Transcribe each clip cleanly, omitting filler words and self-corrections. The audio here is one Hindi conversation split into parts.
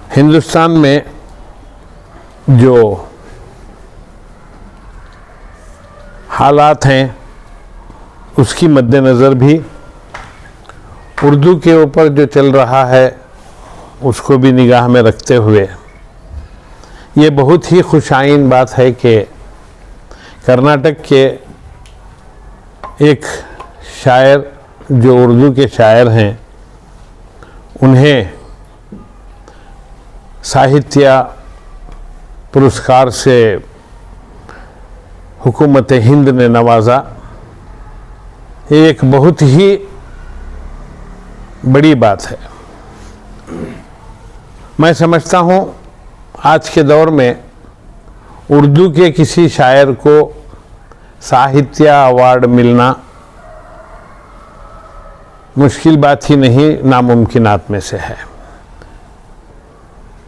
हिंदुस्तान में जो हालात हैं उसकी मद्देनज़र भी उर्दू के ऊपर जो चल रहा है उसको भी निगाह में रखते हुए ये बहुत ही खुशाइन बात है कि कर्नाटक के एक शायर जो उर्दू के शायर हैं उन्हें साहित्य पुरस्कार से हुकूमत हिंद ने नवाजा। ये एक बहुत ही बड़ी बात है। मैं समझता हूँ आज के दौर में उर्दू के किसी शायर को साहित्य अवार्ड मिलना मुश्किल बात ही नहीं, नामुमकिनात में से है।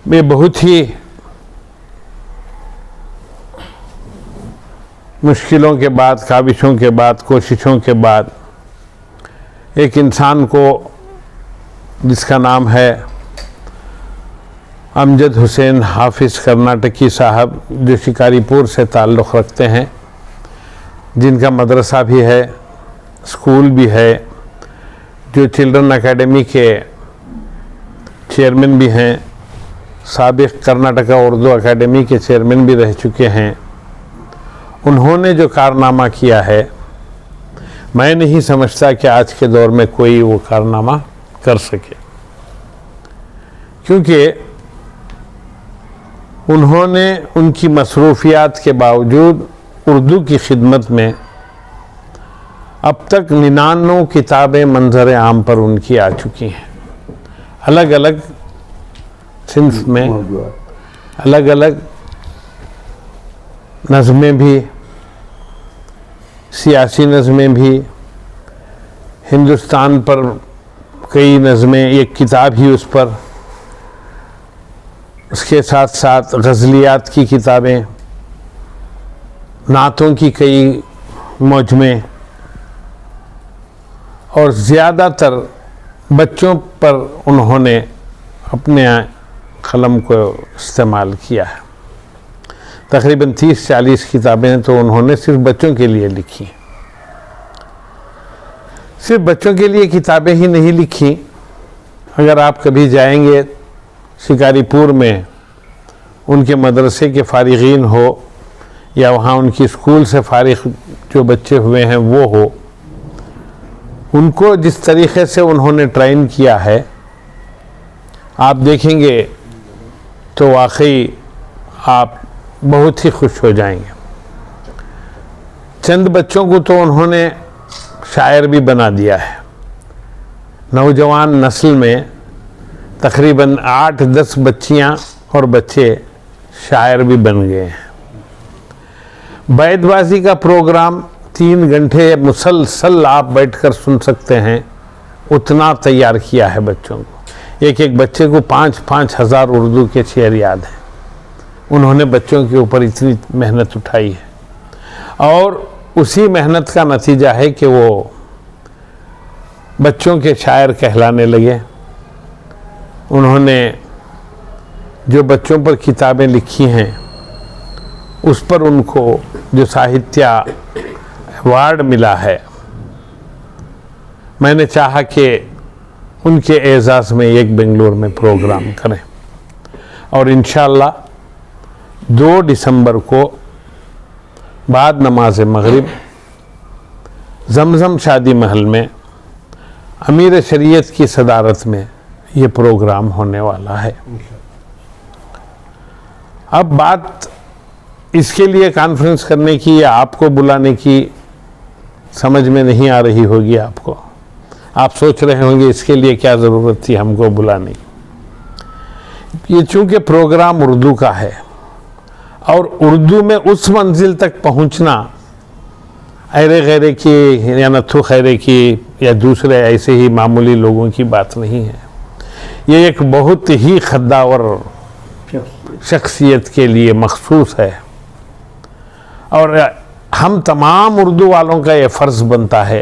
ये बहुत ही मुश्किलों के बाद, काविशों के बाद, कोशिशों के बाद एक इंसान को जिसका नाम है अमजद हुसैन हाफिज़ कर्नाटकी साहब, जो शिकारीपुर से ताल्लुक़ रखते हैं, जिनका मदरसा भी है, स्कूल भी है, जो चिल्ड्रन एकेडमी के चेयरमैन भी हैं, साबिक़ कर्नाटका उर्दू एकेडमी के चेयरमैन भी रह चुके हैं। उन्होंने जो कारनामा किया है, मैं नहीं समझता कि आज के दौर में कोई वो कारनामा कर सके, क्योंकि उन्होंने उनकी मसरूफियात के बावजूद उर्दू की खिदमत में अब तक 99 किताबें मंजर आम पर उनकी आ चुकी हैं। अलग अलग सिंफ में अलग अलग नज़में भी, सियासी नज़में भी, हिंदुस्तान पर कई नज़में, एक किताब ही उस पर, उसके साथ साथ गज़लियात की किताबें, नातों की कई मौजमें, और ज़्यादातर बच्चों पर उन्होंने अपने कलम को इस्तेमाल किया है। तकरीबन 30-40 किताबें तो उन्होंने सिर्फ बच्चों के लिए लिखी। सिर्फ बच्चों के लिए किताबें ही नहीं लिखी। अगर आप कभी जाएंगे शिकारीपुर में, उनके मदरसे के फारिगीन हो या वहाँ उनकी स्कूल से फारिग जो बच्चे हुए हैं वो हो, उनको जिस तरीक़े से उन्होंने ट्रेन किया है, आप देखेंगे तो वाकई आप बहुत ही खुश हो जाएंगे। चंद बच्चों को तो उन्होंने शायर भी बना दिया है। नौजवान नस्ल में तकरीबन 8-10 बच्चियां और बच्चे शायर भी बन गए हैं। बैतबाजी का प्रोग्राम 3 घंटे मुसलसल आप बैठकर सुन सकते हैं, उतना तैयार किया है बच्चों को। एक एक बच्चे को 5-5 हज़ार उर्दू के शेर याद हैं। उन्होंने बच्चों के ऊपर इतनी मेहनत उठाई है और उसी मेहनत का नतीजा है कि वो बच्चों के शायर कहलाने लगे। उन्होंने जो बच्चों पर किताबें लिखी हैं उस पर उनको जो साहित्य अवार्ड मिला है, मैंने चाहा कि उनके एजाज़ में एक बेंगलुरु में प्रोग्राम करें और इंशाअल्लाह 2 दिसंबर को बाद नमाज मगरिब जमजम शादी महल में अमीर शरीयत की सदारत में ये प्रोग्राम होने वाला है। अब बात इसके लिए कॉन्फ्रेंस करने की या आपको बुलाने की समझ में नहीं आ रही होगी आपको। आप सोच रहे होंगे इसके लिए क्या ज़रूरत थी हमको बुलाने की। ये चूँकि प्रोग्राम उर्दू का है और उर्दू में उस मंजिल तक पहुंचना ऐरे गैरे की या नथु खैरे की या दूसरे ऐसे ही मामूली लोगों की बात नहीं है। ये एक बहुत ही खद्दावर शख्सियत के लिए मखसूस है और हम तमाम उर्दू वालों का ये फ़र्ज़ बनता है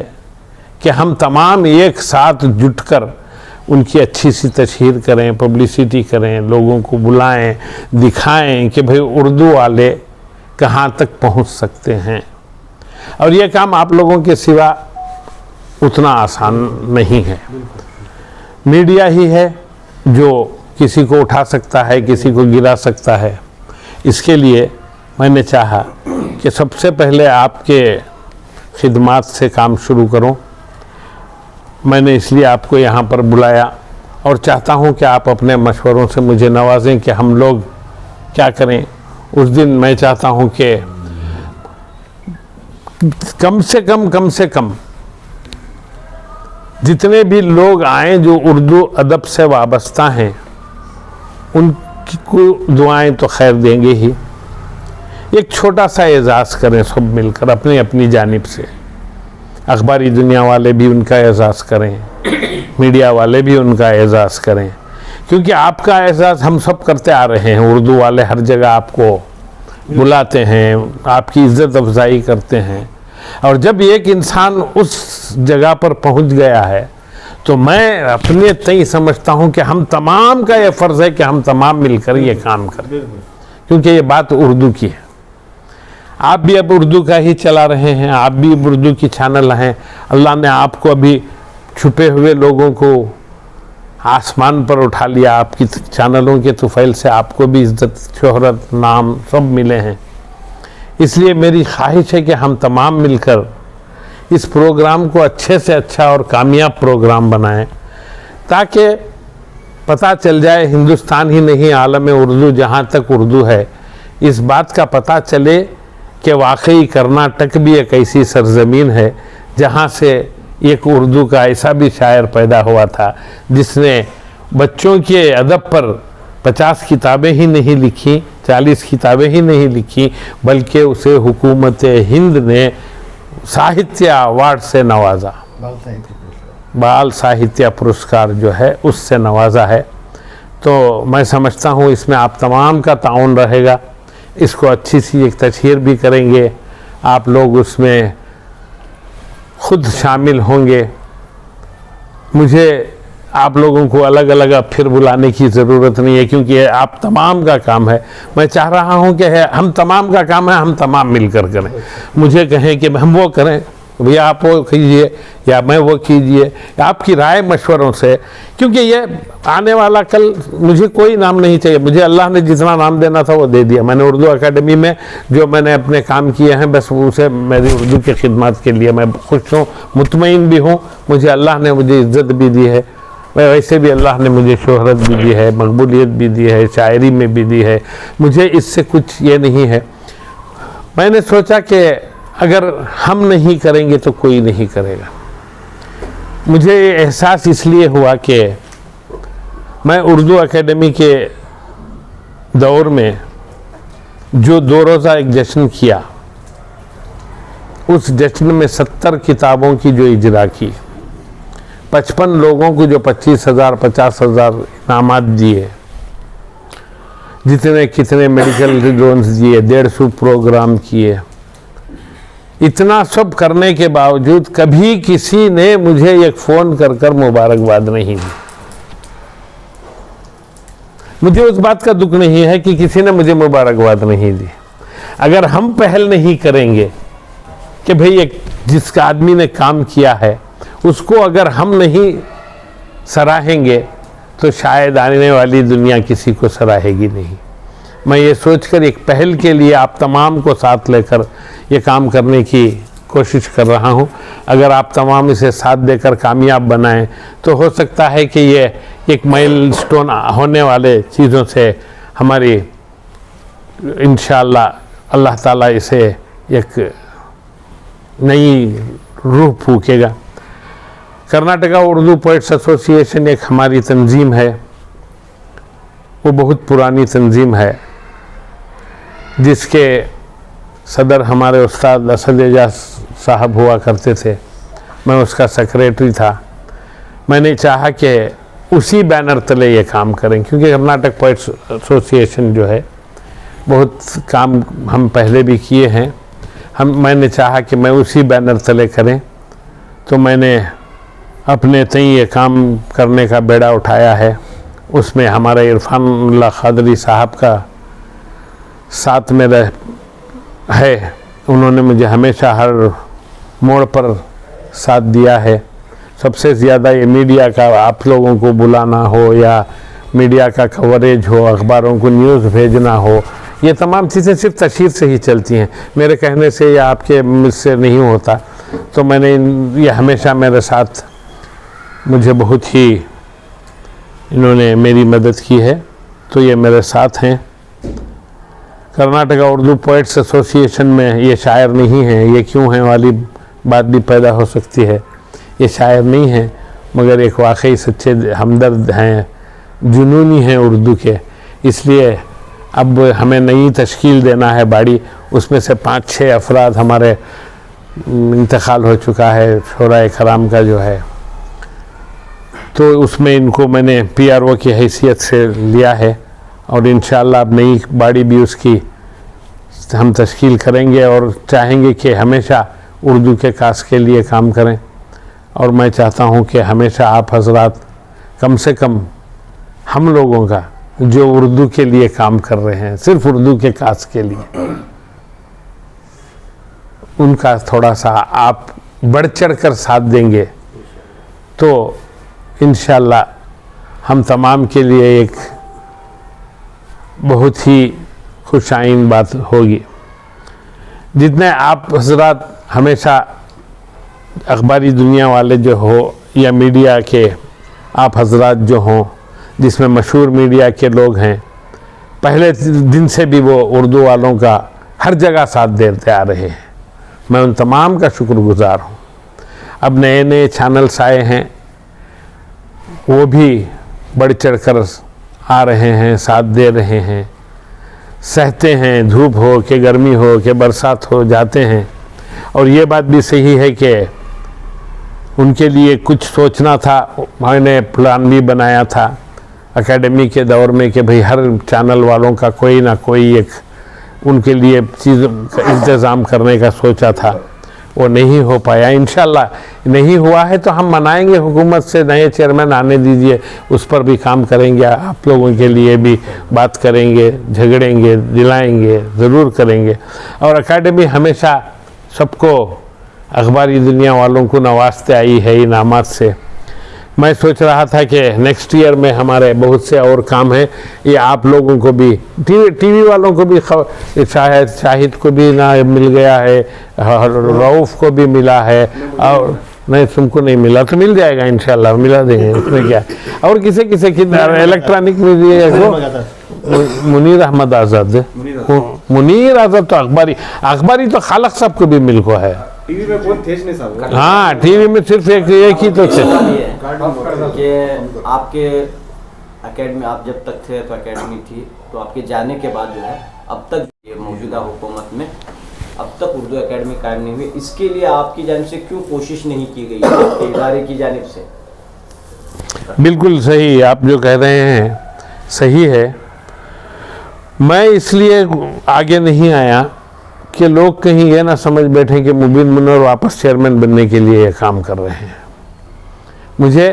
कि हम तमाम एक साथ जुटकर उनकी अच्छी सी तशहीर करें, पब्लिसिटी करें, लोगों को बुलाएं, दिखाएं कि भाई उर्दू वाले कहाँ तक पहुँच सकते हैं। और ये काम आप लोगों के सिवा उतना आसान नहीं है। मीडिया ही है जो किसी को उठा सकता है, किसी को गिरा सकता है। इसके लिए मैंने चाहा कि सबसे पहले आपके खिदमात से काम शुरू करूं। मैंने इसलिए आपको यहाँ पर बुलाया और चाहता हूँ कि आप अपने मशवरों से मुझे नवाजें कि हम लोग क्या करें। उस दिन मैं चाहता हूँ कि कम से कम जितने भी लोग आए जो उर्दू अदब से वाबस्ता हैं, उनको दुआएं तो खैर देंगे ही, एक छोटा सा एजाज़ करें सब मिलकर अपनी अपनी जानिब से। अखबारी दुनिया वाले भी उनका एजाज़ करें, मीडिया वाले भी उनका एजाज़ करें, क्योंकि आपका एजाज़ हम सब करते आ रहे हैं। उर्दू वाले हर जगह आपको बुलाते हैं, आपकी इज़्ज़त अफजाई करते हैं। और जब एक इंसान उस जगह पर पहुंच गया है तो मैं अपने तय समझता हूं कि हम तमाम का ये फ़र्ज़ है कि हम तमाम मिलकर ये काम करें, क्योंकि ये बात उर्दू की है। आप भी अब उर्दू का ही चला रहे हैं, आप भी उर्दू की चैनल हैं। अल्लाह ने आपको अभी छुपे हुए लोगों को आसमान पर उठा लिया। आपकी चैनलों के तुफ़ैल से आपको भी इज़्ज़त, शोहरत, नाम सब मिले हैं। इसलिए मेरी ख्वाहिश है कि हम तमाम मिलकर इस प्रोग्राम को अच्छे से अच्छा और कामयाब प्रोग्राम बनाएं, ताकि पता चल जाए हिंदुस्तान ही नहीं आलम उर्दू जहाँ तक उर्दू है, इस बात का पता चले कि वाकई कर्नाटक भी एक ऐसी सरजमीन है जहाँ से एक उर्दू का ऐसा भी शायर पैदा हुआ था जिसने बच्चों के अदब पर 50 किताबें ही नहीं लिखी, 40 किताबें ही नहीं लिखी, बल्कि उसे हुकूमत हिंद ने साहित्य अवार्ड से नवाजा, बाल साहित्य पुरस्कार जो है उससे नवाजा है। तो मैं समझता हूँ इसमें आप तमाम का ताउन रहेगा। इसको अच्छी सी एक तशहीर भी करेंगे, आप लोग उसमें खुद शामिल होंगे। मुझे आप लोगों को अलग अलग अब फिर बुलाने की ज़रूरत नहीं है, क्योंकि ये आप तमाम का काम है। मैं चाह रहा हूँ कि हम तमाम का काम है, हम तमाम मिलकर करें। मुझे कहें कि हम वो करें, भैया आप वो कीजिए या मैं वो कीजिए, आपकी राय मशवरों से, क्योंकि ये आने वाला कल मुझे कोई नाम नहीं चाहिए। मुझे अल्लाह ने जितना नाम देना था वो दे दिया। मैंने उर्दू अकेडमी में जो मैंने अपने काम किए हैं, बस उसे मेरी उर्दू की खिदमत के लिए मैं खुश हूँ, मुतमईन भी हूँ। मुझे अल्लाह ने मुझे इज़्ज़त भी दी है, वैसे भी अल्लाह ने मुझे शोहरत भी दी है, मकबूलियत भी दी है, शायरी में भी दी है। मुझे इससे कुछ ये नहीं है। मैंने सोचा कि अगर हम नहीं करेंगे तो कोई नहीं करेगा। मुझे एहसास इसलिए हुआ कि मैं उर्दू एकेडमी के दौर में जो 2 रोज़ा एक जश्न किया, उस जश्न में 70 किताबों की जो इजरा की, 55 लोगों को जो 25,000 50,000 इनामात दिए, जितने कितने मेडिकल रिडोन्स दिए, 150 प्रोग्राम किए, इतना सब करने के बावजूद कभी किसी ने मुझे एक फ़ोन कर मुबारकबाद नहीं दी। मुझे उस बात का दुख नहीं है कि किसी ने मुझे मुबारकबाद नहीं दी। अगर हम पहल नहीं करेंगे कि भाई एक जिसका आदमी ने काम किया है उसको अगर हम नहीं सराहेंगे तो शायद आने वाली दुनिया किसी को सराहेगी नहीं। मैं ये सोचकर एक पहल के लिए आप तमाम को साथ लेकर ये काम करने की कोशिश कर रहा हूँ। अगर आप तमाम इसे साथ देकर कामयाब बनाएं तो हो सकता है कि ये एक माइलस्टोन होने वाले चीज़ों से हमारी इंशाअल्लाह अल्लाह ताला इसे एक नई रूह फूकेगा। कर्नाटका उर्दू पोइट्स एसोसिएशन एक हमारी तंजीम है, वो बहुत पुरानी तंजीम है, जिसके सदर हमारे उस्ताद असद एजाज साहब हुआ करते थे। मैं उसका सेक्रेटरी था। मैंने चाहा कि उसी बैनर तले ये काम करें, क्योंकि कर्नाटक पोइट्स एसोसिएशन जो है बहुत काम हम पहले भी किए हैं। मैंने चाहा कि मैं उसी बैनर तले करें, तो मैंने अपने तई ये काम करने का बेड़ा उठाया है। उसमें हमारे इरफानुल्लाह क़ादरी साहब का साथ में है। उन्होंने मुझे हमेशा हर मोड़ पर साथ दिया है। सबसे ज़्यादा ये मीडिया का आप लोगों को बुलाना हो या मीडिया का कवरेज हो, अखबारों को न्यूज़ भेजना हो, ये तमाम चीज़ें सिर्फ तशहीर से ही चलती हैं। मेरे कहने से या आपके मुझसे नहीं होता। तो मैंने ये हमेशा मेरे साथ, मुझे बहुत ही इन्होंने मेरी मदद की है। तो ये मेरे साथ हैं। कर्नाटका उर्दू पोइट्स एसोसिएशन में ये शायर नहीं हैं, ये क्यों हैं वाली बात भी पैदा हो सकती है। ये शायर नहीं हैं, मगर एक वाकई सच्चे हमदर्द हैं, जुनूनी हैं उर्दू के। इसलिए अब हमें नई तश्कील देना है बाड़ी। उसमें से 5-6 अफराद हमारे इंतकाल हो चुका है, शोराए कराम का जो है। तो उसमें इनको मैंने PRO की हैसियत से लिया है और इंशाअल्लाह अब नई बाड़ी भी उसकी हम तश्कील करेंगे और चाहेंगे कि हमेशा उर्दू के कास के लिए काम करें। और मैं चाहता हूं कि हमेशा आप हजरात कम से कम हम लोगों का जो उर्दू के लिए काम कर रहे हैं, सिर्फ उर्दू के कास के लिए, उनका थोड़ा सा आप बढ़ चढ़ कर साथ देंगे तो इंशाअल्लाह हम तमाम के लिए एक बहुत ही खुशाइन बात होगी। जितने आप हजरात हमेशा अखबारी दुनिया वाले जो हो या मीडिया के आप हजरात जो हों, जिसमें मशहूर मीडिया के लोग हैं, पहले दिन से भी वो उर्दू वालों का हर जगह साथ देते आ रहे हैं। मैं उन तमाम का शुक्रगुजार हूँ। अब नए नए चैनल्स आए हैं, वो भी बढ़ चढ़ कर आ रहे हैं, साथ दे रहे हैं, सहते हैं, धूप हो कि गर्मी हो कि बरसात हो, जाते हैं। और ये बात भी सही है कि उनके लिए कुछ सोचना था। मैंने प्लान भी बनाया था एकेडमी के दौर में कि भाई हर चैनल वालों का कोई ना कोई एक उनके लिए चीज़ का इंतज़ाम करने का सोचा था। वो नहीं हो पाया। इंशाल्लाह नहीं हुआ है तो हम मनाएंगे, हुकूमत से नए चेयरमैन आने दीजिए, उस पर भी काम करेंगे, आप लोगों के लिए भी बात करेंगे, झगड़ेंगे, दिलाएंगे, ज़रूर करेंगे। और एकेडमी हमेशा सबको, अखबारी दुनिया वालों को नवाजते आई है इनामात से। मैं सोच रहा था कि नेक्स्ट ईयर में हमारे बहुत से और काम हैं, ये आप लोगों को भी, टीवी वालों को भी, शाहिद को भी ना मिल गया है, रऊफ़ को भी मिला है, और नहीं तुमको नहीं मिला तो मिल जाएगा इंशाल्लाह, मिला देंगे, उसमें क्या। और किसे किसे की इलेक्ट्रॉनिक मीडिया को मुनीर अहमद आज़ाद, मुनीर आज़ाद तो अखबारी तो खालक साहब को भी मिल को है। टीवी में कौन थे नहीं साहब? हाँ, टीवी में सिर्फ एक ही तो थे कि आपके एकेडमी, आप जब तक थे तो एकेडमी थी, तो आपके जाने के बाद जो है अब तक ये मौजूदा हुकूमत में अब तक उर्दू एकेडमी कायम नहीं हुई। इसके लिए आपकी जानिब से क्यों कोशिश नहीं की गई आपके इदारे की जानिब से? बिल्कुल सही आप जो कह रहे हैं, सही है। मैं इसलिए आगे नहीं आया कि लोग कहीं ये ना समझ बैठे कि मुबीन मुनव्वर वापस चेयरमैन बनने के लिए ये काम कर रहे हैं। मुझे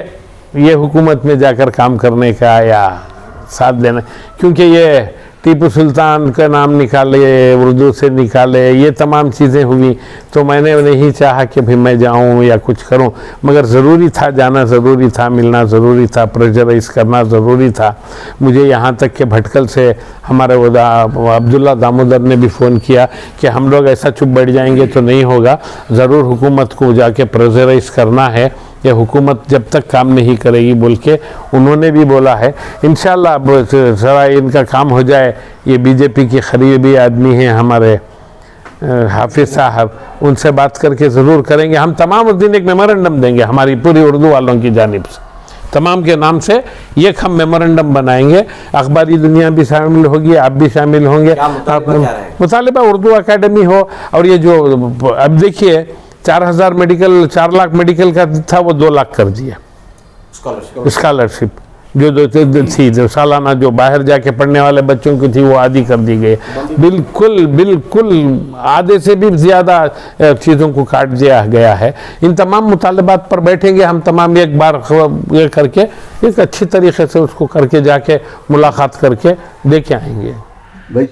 ये हुकूमत में जाकर काम करने का या साथ देना, क्योंकि ये टीपू सुल्तान का नाम निकाले, उर्दू से निकाले, ये तमाम चीज़ें हुई, तो मैंने नहीं चाहा कि भाई मैं जाऊं या कुछ करूं, मगर ज़रूरी था, जाना ज़रूरी था, मिलना ज़रूरी था, प्रेशराइज करना ज़रूरी था। मुझे यहाँ तक कि भटकल से हमारे अब्दुल्ला दामोदर ने भी फ़ोन किया कि हम लोग ऐसा चुप बैठ जाएंगे तो नहीं होगा, ज़रूर हुकूमत को जाके प्रेशराइज करना है, ये हुकूमत जब तक काम नहीं करेगी बोल के उन्होंने भी बोला है। इंशाल्लाह ज़रा इनका काम हो जाए। ये बीजेपी के करीबी आदमी हैं हमारे हाफिज़ साहब, उनसे बात करके ज़रूर करेंगे। हम तमाम उस दिन एक मेमोरेंडम देंगे हमारी पूरी उर्दू वालों की जानिब से, तमाम के नाम से ये हम मेमोरेंडम बनाएंगे। अखबारी दुनिया भी शामिल होगी, आप भी शामिल होंगे। मुतालिबा उर्दू एकेडमी हो, और ये जो अब देखिए 4,000 मेडिकल, 4 लाख मेडिकल का था, वो 2 लाख कर दिया स्कॉलरशिप। जो सालाना जो बाहर जाके पढ़ने वाले बच्चों की थी वो आधी कर दी गई। बिल्कुल बिल्कुल आधे से भी ज़्यादा चीज़ों को काट दिया गया है। इन तमाम मुतालबात पर बैठेंगे हम तमाम एक बार ये करके एक अच्छी तरीके से उसको करके जाके मुलाकात करके देके आएंगे। भाई